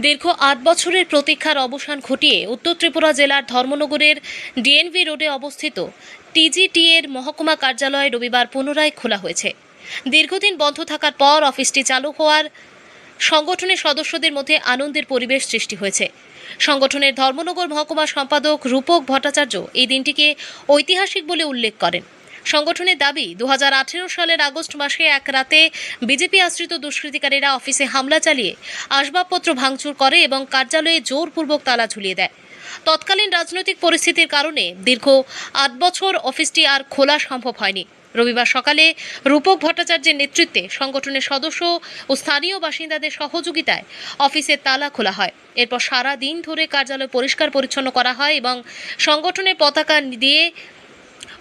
দীর্ঘ ৮ বছরের প্রতীক্ষার অবসান ঘটিয়ে উত্তর ত্রিপুরা জেলার ধর্মনগরের ডিএনভি রোডে অবস্থিত টিজিটি এর মহকুমা কার্যালয় রবিবার পুনরায় খোলা হয়েছে। দীর্ঘদিন বন্ধ থাকার পর অফিসটি চালু হওয়ার সংগঠনের সদস্যদের মধ্যে আনন্দের পরিবেশ সৃষ্টি হয়েছে। সংগঠনের ধর্মনগর মহকুমা সম্পাদক রূপক ভট্টাচার্য এই দিনটিকে ঐতিহাসিক বলে উল্লেখ করেন। সংগঠনের দাবি, 2018 সালের আগস্ট মাসে এক রাতে বিজেপি আশ্রিত দুষ্কৃতিকারীরা অফিসে হামলা চালিয়ে আসবাবপত্র ভাঙচুর করে এবং কার্যালয়ে জোরপূর্বক তালা ঝুলিয়ে দেয়। তৎকালীন রাজনৈতিক পরিস্থিতির কারণে দীর্ঘ ৮ বছর অফিসটি আর খোলা সম্ভব হয়নি। রবিবার সকালে রূপক ভট্টাচার্যের নেতৃত্বে সংগঠনের সদস্য ও স্থানীয় বাসিন্দাদের সহযোগিতায় অফিসের তালা খোলা হয়। এরপর সারা দিন ধরে কার্যালয় পরিষ্কার পরিচ্ছন্ন করা হয় এবং সংগঠনের পতাকা দিয়ে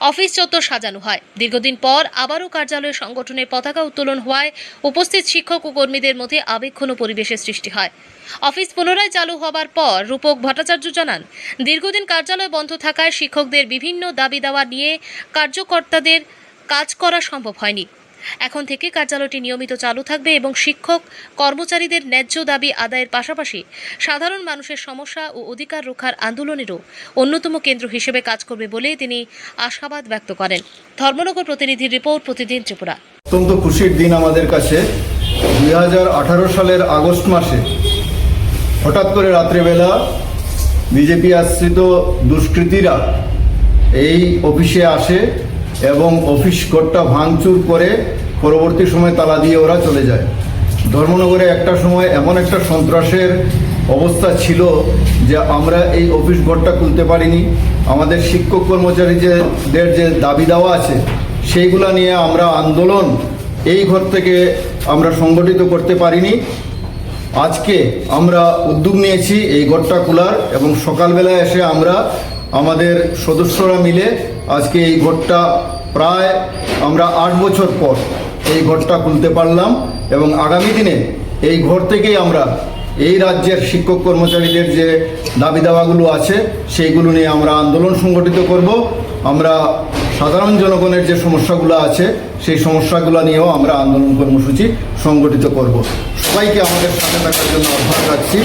অফিস চত্বর সাজানো হয়। দীর্ঘদিন পর আবারও কার্যালয়ে সংগঠনের পতাকা উত্তোলন হওয়ায় উপস্থিত শিক্ষক ও কর্মীদের মধ্যে আবেগঘন পরিবেশের সৃষ্টি হয়। অফিস পুনরায় চালু হবার পর রূপক ভট্টাচার্য জানান, দীর্ঘদিন কার্যালয় বন্ধ থাকায় শিক্ষকদের বিভিন্ন দাবি দাওয়া নিয়ে কার্যকর্তাদের কাজ করা সম্ভব হয়নি। এখন থেকে কার্যালয়টি নিয়মিত চালু থাকবে এবং শিক্ষক কর্মচারীদের ন্যায্য দাবি আদায়ের পাশাপাশি সাধারণ মানুষের সমস্যা ও অধিকার রক্ষার আন্দোলনেরও অন্যতম কেন্দ্র হিসেবে কাজ করবে বলে তিনি আশাবাদ ব্যক্ত করেন। ধর্মনগর প্রতিনিধির রিপোর্ট, প্রতিদিন ত্রিপুরা। অত্যন্ত খুশির দিন আমাদের কাছে। 2018 সালের আগস্ট মাসে হঠাৎ করে রাত্রেবেলা বিজেপি আশ্রিত দুষ্কৃতীরা এই অফিসে আসে এবং অফিস ঘরটা ভাঙচুর করে পরবর্তী সময় তালা দিয়ে ওরা চলে যায়। ধর্মনগরে একটা সময় এমন একটা সন্ত্রাসের অবস্থা ছিল যে আমরা এই অফিস ঘরটা খুলতে পারিনি। আমাদের শিক্ষক কর্মচারীদের যে দাবি দেওয়া আছে সেইগুলা নিয়ে আমরা আন্দোলন এই ঘর থেকে আমরা সংগঠিত করতে পারিনি। আজকে আমরা উদ্যোগ নিয়েছি এই ঘরটা খোলার এবং সকালবেলায় এসে আমরা আমাদের সদস্যরা মিলে আজকে এই ঘরটা প্রায় আমরা 8 বছর পর এই ঘরটা খুলতে পারলাম এবং আগামী দিনে এই ঘর থেকেই আমরা এই রাজ্যের শিক্ষক কর্মচারীদের যে দাবি দাওয়াগুলো আছে সেইগুলো নিয়ে আমরা আন্দোলন সংগঠিত করব। আমরা সাধারণ জনগণের যে সমস্যাগুলো আছে সেই সমস্যাগুলো নিয়েও আমরা আন্দোলন কর্মসূচি সংগঠিত করব। সবাইকে আমাদের সাথে থাকার জন্য আহ্বান রাখছি।